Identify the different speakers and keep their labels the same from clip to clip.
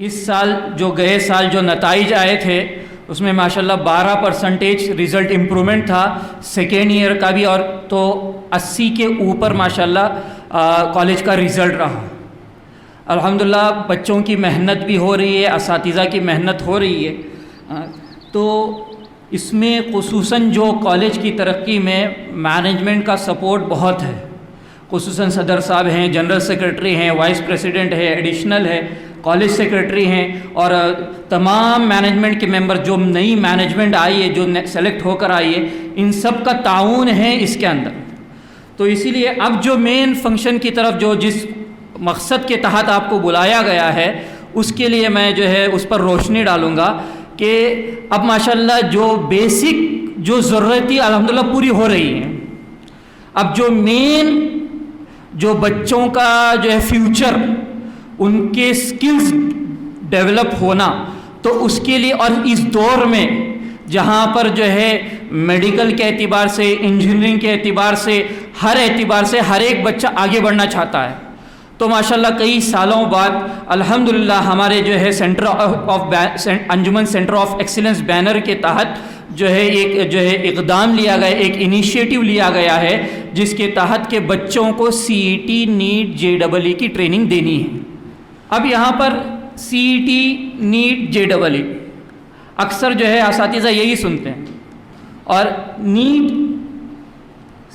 Speaker 1: اس سال جو گئے سال جو نتائج آئے تھے اس میں ماشاءاللہ 12% رزلٹ امپرومنٹ تھا سیکنڈ ایئر کا بھی، اور تو 80 کے اوپر ماشاءاللہ کالج کا رزلٹ رہا۔ الحمدللہ بچوں کی محنت بھی ہو رہی ہے، اساتذہ کی محنت ہو رہی ہے۔ تو اس میں خصوصاً جو کالج کی ترقی میں مینجمنٹ کا سپورٹ بہت ہے، خصوصاً صدر صاحب ہیں، جنرل سیکرٹری ہیں، وائس پریزیڈنٹ ہے، ایڈیشنل ہے، کالج سیکرٹری ہیں، اور تمام مینجمنٹ کے ممبر جو نئی مینجمنٹ آئی ہے، جو سلیکٹ ہو کر آئی ہے، ان سب کا تعاون ہے اس کے اندر۔ تو اسی لیے اب جو مین فنکشن کی طرف جو جس مقصد کے تحت آپ کو بلایا گیا ہے اس کے لیے میں جو ہے اس پر روشنی ڈالوں گا کہ اب ماشاءاللہ جو بیسک جو ضرورتی الحمدللہ پوری ہو رہی ہیں۔ اب جو مین جو بچوں کا جو ہے فیوچر، ان کے سکلز ڈیولپ ہونا، تو اس کے لیے، اور اس دور میں جہاں پر جو ہے میڈیکل کے اعتبار سے، انجینئرنگ کے اعتبار سے، ہر اعتبار سے ہر ایک بچہ آگے بڑھنا چاہتا ہے، تو ماشاءاللہ کئی سالوں بعد الحمدللہ ہمارے جو ہے انجمن سینٹر آف ایکسیلنس بینر کے تحت جو ہے ایک جو ہے اقدام لیا گیا، ایک انیشیٹو لیا گیا ہے جس کے تحت کہ بچوں کو CET نیٹ JEE کی ٹریننگ دینی ہے۔ اب یہاں پر CET نیٹ JEE اکثر جو ہے اساتذہ یہی سنتے ہیں، اور نیٹ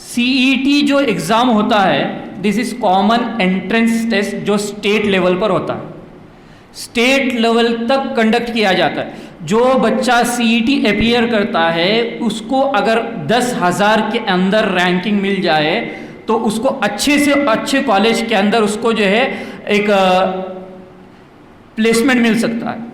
Speaker 1: CET جو ایگزام ہوتا ہے دس از کامن انٹرنس ٹیسٹ، جو اسٹیٹ لیول پر ہوتا ہے، اسٹیٹ لیول تک کنڈکٹ کیا جاتا ہے۔ جو بچہ CET اپیئر کرتا ہے اس کو اگر 10,000 کے اندر رینکنگ مل جائے تو اس کو اچھے سے اچھے کالج کے اندر اس کو جو ہے ایک پلیسمنٹ مل سکتا ہے۔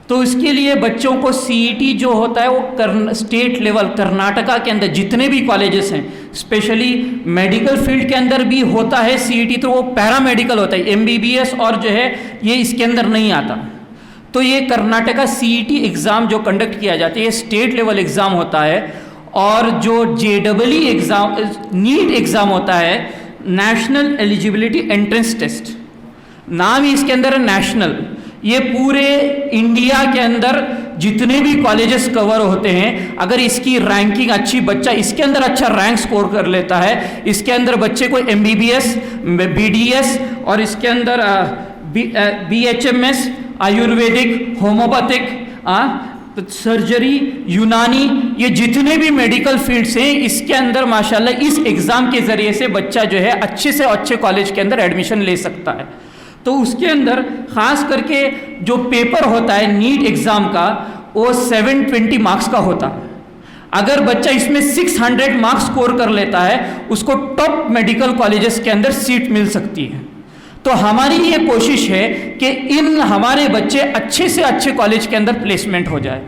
Speaker 1: تو اس کے لیے بچوں کو CET جو ہوتا ہے وہ اسٹیٹ لیول کرناٹکا کے اندر جتنے بھی کالجز ہیں، اسپیشلی میڈیکل فیلڈ کے اندر بھی ہوتا ہے CET، تو وہ پیرا میڈیکل ہوتا ہے، MBBS اور جو ہے یہ اس کے اندر نہیں آتا۔ تو یہ کرناٹکا CET ایگزام جو کنڈکٹ کیا جاتا ہے یہ اسٹیٹ لیول ایگزام ہوتا ہے، اور جو JEE ایگزام نیٹ ایگزام ہوتا ہے نیشنل ایلیجیبلٹی انٹرنس ٹیسٹ، نام ہی اس کے اندر ہے نیشنل۔ یہ پورے انڈیا کے اندر جتنے بھی کالجز کور ہوتے ہیں، اگر اس کی رینکنگ اچھی، بچہ اس کے اندر اچھا رینک سکور کر لیتا ہے، اس کے اندر بچے کو MBBS BDS اور اس کے اندر BHMS آیورویدک، ہومیوپیتھک، سرجری، یونانی، یہ جتنے بھی میڈیکل فیلڈس ہیں اس کے اندر ماشاءاللہ اس ایگزام کے ذریعے سے بچہ جو ہے اچھے سے اچھے کالج کے اندر ایڈمیشن لے سکتا ہے۔ تو اس کے اندر خاص کر کے جو پیپر ہوتا ہے نیٹ ایگزام کا وہ 720 مارکس کا ہوتا ہے۔ اگر بچہ اس میں 600 مارکس سکور کر لیتا ہے اس کو ٹاپ میڈیکل کالجز کے اندر سیٹ مل سکتی ہے۔ تو ہماری یہ کوشش ہے کہ ان ہمارے بچے اچھے سے اچھے کالج کے اندر پلیسمنٹ ہو جائے۔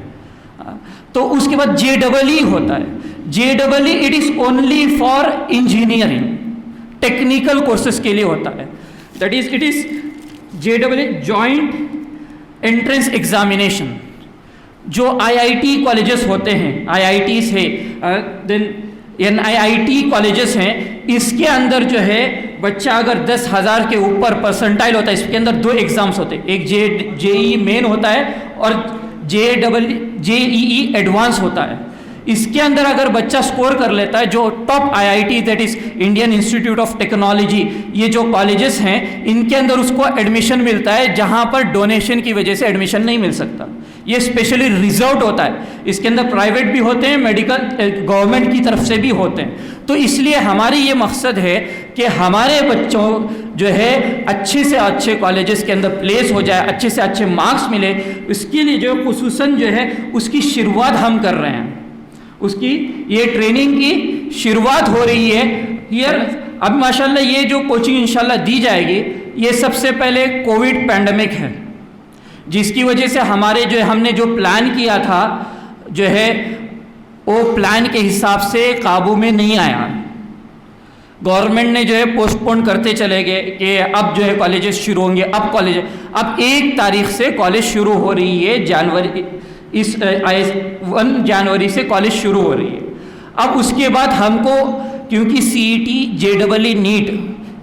Speaker 1: تو اس کے بعد JEE ہوتا ہے۔ JEE it is only for engineering, technical courses کے لیے ہوتا ہے۔ That is it is JEE joint entrance examination. جو IIT کالجز ہوتے ہیں، IITs ہے، دین NIIT کالجز ہیں، اس کے اندر جو ہے بچہ اگر 10,000 کے اوپر پرسنٹائل ہوتا ہے، اس کے اندر 2 ایگزامس ہوتے ہیں، ایک JEE مین ہوتا ہے اور JEE ایڈوانس ہوتا ہے۔ اس کے اندر اگر بچہ سکور کر لیتا ہے، جو top IIT that is Indian institute of technology, یہ جو کالجز ہیں ان کے اندر اس کو ایڈمیشن ملتا ہے جہاں پر ڈونیشن کی وجہ سے ایڈمیشن نہیں مل سکتا۔ یہ اسپیشلی ریزروڈ ہوتا ہے، اس کے اندر پرائیویٹ بھی ہوتے ہیں، میڈیکل گورنمنٹ کی طرف سے بھی ہوتے ہیں۔ تو اس لیے ہماری یہ مقصد ہے کہ ہمارے بچوں جو ہے اچھے سے اچھے کالجز کے اندر پلیس ہو جائے، اچھے سے اچھے مارکس ملے۔ اس کے لیے جو خصوصاً جو ہے اس کی شروعات ہم کر رہے ہیں، اس کی یہ ٹریننگ کی شروعات ہو رہی ہے۔ اب ماشاءاللہ یہ جو کوچنگ انشاءاللہ دی جائے گی، یہ سب سے پہلے کووڈ پینڈیمک ہے جس کی وجہ سے ہمارے جو ہم نے جو پلان کیا تھا جو ہے وہ پلان کے حساب سے قابو میں نہیں آیا۔ گورنمنٹ نے جو ہے پوسٹ پون کرتے چلے گئے کہ اب جو ہے کالجز شروع ہوں گے، اب 1 تاریخ سے کالج شروع ہو رہی ہے، 1 جنوری سے کالج شروع ہو رہی ہے۔ اب اس کے بعد ہم کو کیونکہ CET JEE نیٹ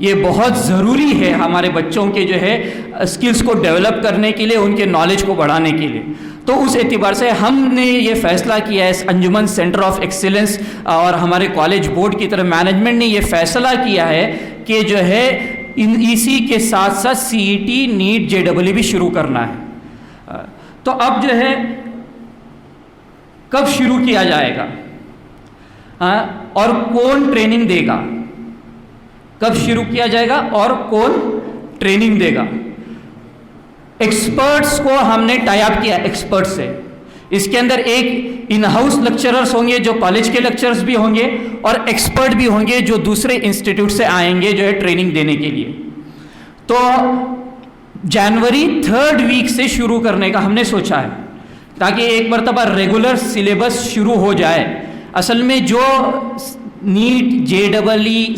Speaker 1: یہ بہت ضروری ہے ہمارے بچوں کے جو ہے اسکلس کو ڈیولپ کرنے کے لیے, ان کے نالج کو بڑھانے کے لیے. تو اس اعتبار سے ہم نے یہ فیصلہ کیا ہے, انجمن سینٹر آف ایکسیلنس اور ہمارے کالج بورڈ کی طرف مینجمنٹ نے یہ فیصلہ کیا ہے کہ جو ہے اسی کے ساتھ ساتھ سی ای ٹی, نیٹ, JEE بھی شروع کرنا ہے. تو اب جو ہے کب شروع کیا جائے گا اور کون ٹریننگ دے گا, کب شروع کیا جائے گا اور کون ٹریننگ دے گا. ایکسپرٹس کو ہم نے ٹائی اپ کیا ایکسپرٹ سے. اس کے اندر ایک ان ہاؤس لیکچررس ہوں گے جو کالج کے لیکچررس بھی ہوں گے, اور ایکسپرٹ بھی ہوں گے جو دوسرے انسٹیٹیوٹ سے آئیں گے جو ہے ٹریننگ دینے کے لیے. تو جنوری 3rd ویک سے شروع کرنے کا ہم نے سوچا ہے, تاکہ ایک مرتبہ ریگولر سلیبس شروع ہو جائے. اصل میں جو نیٹ, JEE,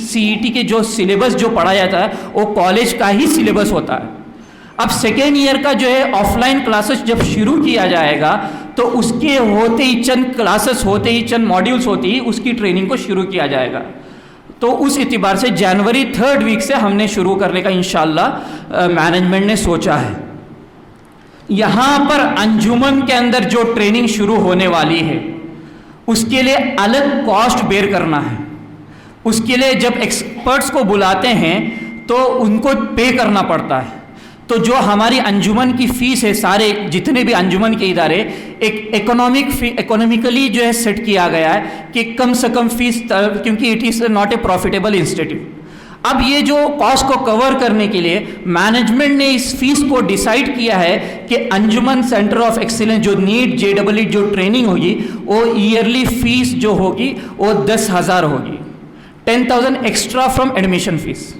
Speaker 1: CET کے جو سلیبس جو پڑھایا جاتا ہے وہ کالج کا ہی سلیبس ہوتا ہے. اب سیکنڈ ایئر کا جو ہے آف لائن کلاسز جب شروع کیا جائے گا تو اس کے ہوتے ہی چند کلاسز ہوتے ہی, چند ماڈیولس ہوتے ہی اس کی ٹریننگ کو شروع کیا جائے گا. تو اس اعتبار سے جنوری 3rd ویک سے ہم نے شروع کرنے کا انشاءاللہ مینجمنٹ نے سوچا ہے. یہاں پر انجمن کے اندر جو ٹریننگ شروع ہونے والی ہے اس کے لیے الگ کاسٹ بیئر کرنا ہے. اس کے لیے جب ایکسپرٹس کو بلاتے ہیں تو ان کو پے کرنا پڑتا ہے. تو جو ہماری انجمن کی فیس ہے, سارے جتنے بھی انجمن کے ادارے, ایک اکنامکلی جو ہے سیٹ کیا گیا ہے کہ کم سے کم فیس, کیونکہ it is not a profitable institute. اب یہ جو کاسٹ کو کور کرنے کے لیے مینجمنٹ نے اس فیس کو ڈیسائیڈ کیا ہے کہ انجمن سینٹر آف ایکسیلنس جو نیٹ, JEE جو ٹریننگ ہوگی وہ ایئرلی فیس جو ہوگی وہ 10,000 ہوگی, 10,000 ایکسٹرا فرام ایڈمیشن فیس.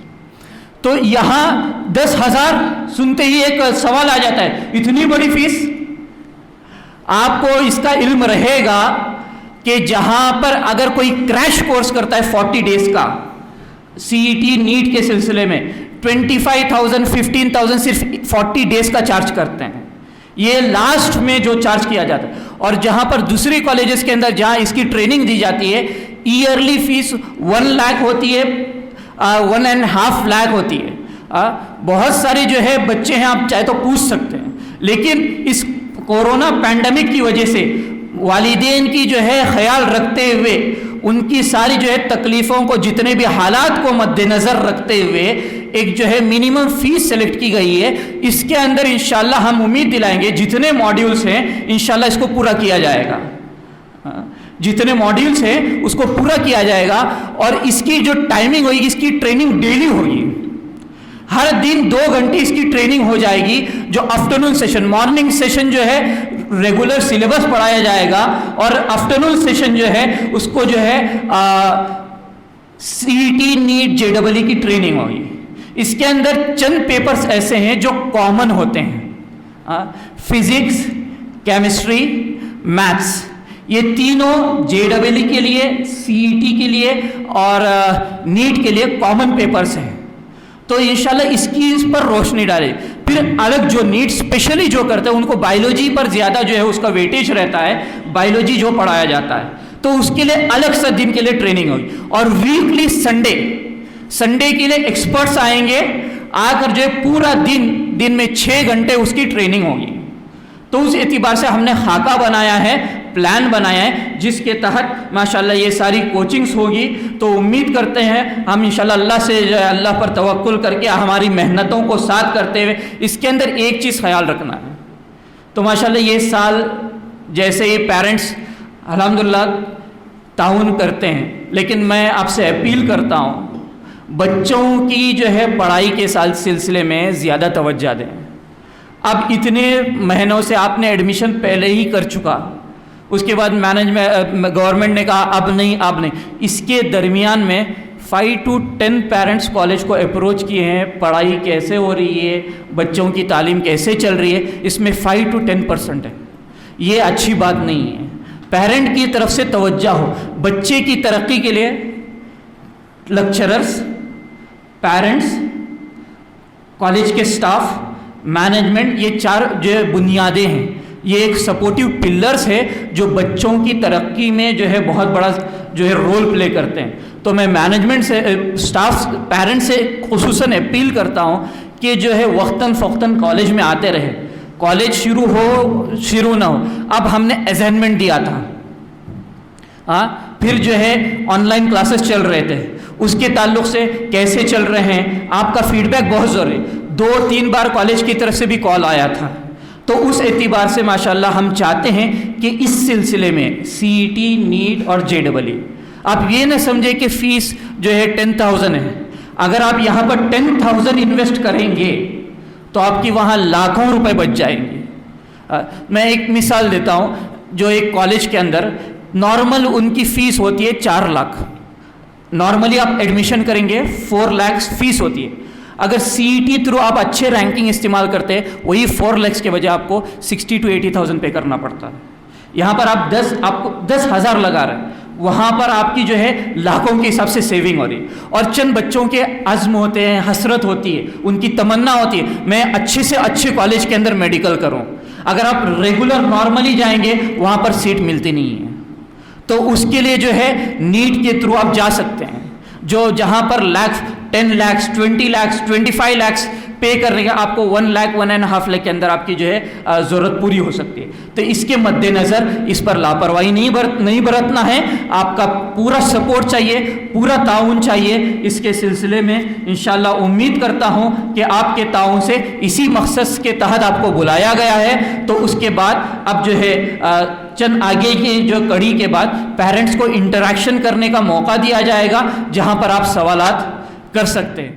Speaker 1: تو یہاں 10,000 سنتے ہی ایک سوال آ جاتا ہے, اتنی بڑی فیس. آپ کو اس کا علم رہے گا کہ جہاں پر اگر کوئی کریش کورس کرتا ہے 40 ڈیز کا CET نیٹ کے سلسلے میں 25,000 15,000 صرف 40 ڈیز کا چارج کرتے ہیں. یہ لاسٹ میں جو چارج کیا جاتا ہے. اور جہاں پر دوسری کالجز کے اندر جہاں اس کی ٹریننگ دی جاتی ہے ایئرلی فیس 1 لاکھ ہوتی ہے, 1.5 لاکھ ہوتی ہے. بہت سارے جو ہے بچے ہیں, آپ چاہے تو پوچھ سکتے ہیں, لیکن اس کورونا پینڈیمک کی وجہ سے والدین کی جو ہے خیال رکھتے ہوئے, ان کی ساری جو ہے تکلیفوں کو, جتنے بھی حالات کو مد نظر رکھتے ہوئے ایک جو ہے منیمم فیس سلیکٹ کی گئی ہے. اس کے اندر انشاءاللہ ہم امید دلائیں گے جتنے ماڈیولز ہیں انشاءاللہ اس کو پورا کیا جائے گا, جتنے ماڈیولز ہیں اس کو پورا کیا جائے گا. اور اس کی جو ٹائمنگ ہوگی, اس کی ٹریننگ ڈیلی ہوگی, ہر دن 2 گھنٹے اس کی ٹریننگ ہو جائے گی. جو آفٹرنون سیشن, مارننگ سیشن جو ہے ریگولر سلیبس پڑھایا جائے گا, اور آفٹرنون سیشن جو ہے اس کو جو ہے CET نیٹ JEE کی ٹریننگ ہوگی. اس کے اندر چند پیپرز ایسے ہیں جو کامن ہوتے ہیں, فزکس, کیمسٹری, میتھس. یہ تینوں JEE کے لیے, CET کے لیے اور نیٹ کے لیے کامن پیپرز ہیں. تو انشاءاللہ اس پر روشنی ڈالے. پھر الگ جو نیٹ اسپیشلی جو کرتے ہیں ان کو بایولوجی پر زیادہ جو ہے اس کا ویٹیج رہتا ہے, بایولوجی جو پڑھایا جاتا ہے, تو اس کے لیے الگ سے دن کے لیے ٹریننگ ہوگی. اور ویکلی سنڈے کے لیے ایکسپرٹس آئیں گے, آ کر جو ہے پورا دن میں 6 گھنٹے اس کی ٹریننگ ہوگی. تو اس اعتبار سے ہم نے خاکہ بنایا ہے, پلان بنایا ہے, جس کے تحت ماشاءاللہ یہ ساری کوچنگز ہوگی. تو امید کرتے ہیں ہم انشاءاللہ اللہ سے اللہ پر توکل کر کے ہماری محنتوں کو ساتھ کرتے ہوئے اس کے اندر ایک چیز خیال رکھنا ہے. تو ماشاءاللہ یہ سال جیسے یہ پیرنٹس الحمدللہ تعاون کرتے ہیں, لیکن میں آپ سے اپیل کرتا ہوں بچوں کی جو ہے پڑھائی کے سلسلے میں زیادہ توجہ دیں. اب اتنے مہینوں سے آپ نے ایڈمیشن پہلے ہی کر چکا, اس کے بعد گورنمنٹ نے کہا اب نہیں. اس کے درمیان میں 5 to 10 پیرنٹس کالج کو اپروچ کیے ہیں, پڑھائی کیسے ہو رہی ہے, بچوں کی تعلیم کیسے چل رہی ہے. اس میں 5 to 10% ہے. یہ اچھی بات نہیں ہے. پیرنٹ کی طرف سے توجہ ہو. بچے کی ترقی کے لیے لیکچررز, پیرنٹس, کالج کے سٹاف, مینجمنٹ, یہ 4 جو بنیادیں ہیں, یہ ایک سپورٹیو پلرز ہے جو بچوں کی ترقی میں جو ہے بہت بڑا جو ہے رول پلے کرتے ہیں. تو میں مینجمنٹ سے, سٹاف, پیرنٹ سے خصوصاً اپیل کرتا ہوں کہ جو ہے وقتاً فوقتاً کالج میں آتے رہے. کالج شروع ہو شروع نہ ہو, اب ہم نے اسائنمنٹ دیا تھا, پھر جو ہے آن لائن کلاسز چل رہے تھے, اس کے تعلق سے کیسے چل رہے ہیں, آپ کا فیڈ بیک بہت ضروری. 2-3 بار کالج کی طرف سے بھی کال آیا تھا, تو اس اعتبار سے ماشاءاللہ ہم چاہتے ہیں کہ اس سلسلے میں CET, نیٹ اور JEE, آپ یہ نہ سمجھیں کہ فیس جو ہے 10,000 ہے. اگر آپ یہاں پر 10,000 انویسٹ کریں گے تو آپ کی وہاں لاکھوں روپے بچ جائیں گے. میں ایک مثال دیتا ہوں, جو ایک کالج کے اندر نارمل ان کی فیس ہوتی ہے 4 لاکھ. نارملی آپ ایڈمیشن کریں گے 4 لاکھ فیس ہوتی ہے. اگر CET تھرو آپ اچھے رینکنگ استعمال کرتے ہیں, وہی 4 لاکھ کے بجائے آپ کو 60 to 80,000 پے کرنا پڑتا ہے. یہاں پر آپ کو 10,000 لگا رہے ہیں, وہاں پر آپ کی جو ہے لاکھوں کے حساب سے سیونگ ہو رہی ہے. اور چند بچوں کے عزم ہوتے ہیں, حسرت ہوتی ہے, ان کی تمنا ہوتی ہے میں اچھے سے اچھے کالج کے اندر میڈیکل کروں. اگر آپ ریگولر نارملی جائیں گے وہاں پر سیٹ ملتی نہیں ہے, تو اس کے لیے جو ہے نیٹ کے تھرو آپ جا سکتے ہیں, جو جہاں پر 10 لاکھ 20 لاکھ 25 لاکھ پے کرنے کا آپ کو 1 لاکھ 1.5 لاکھ کے اندر آپ کی جو ہے ضرورت پوری ہو سکتی ہے. تو اس کے مد نظر اس پر لاپرواہی نہیں برتنا ہے, آپ کا پورا سپورٹ چاہیے, پورا تعاون چاہیے. اس کے سلسلے میں انشاءاللہ امید کرتا ہوں کہ آپ کے تعاون سے اسی مقصد کے تحت آپ کو بلایا گیا ہے. تو اس کے بعد اب جو ہے چند آگے کی جو کڑی کے بعد پیرنٹس کو انٹریکشن کرنے کا موقع دیا جائے گا, جہاں پر آپ سوالات کر سکتے ہیں.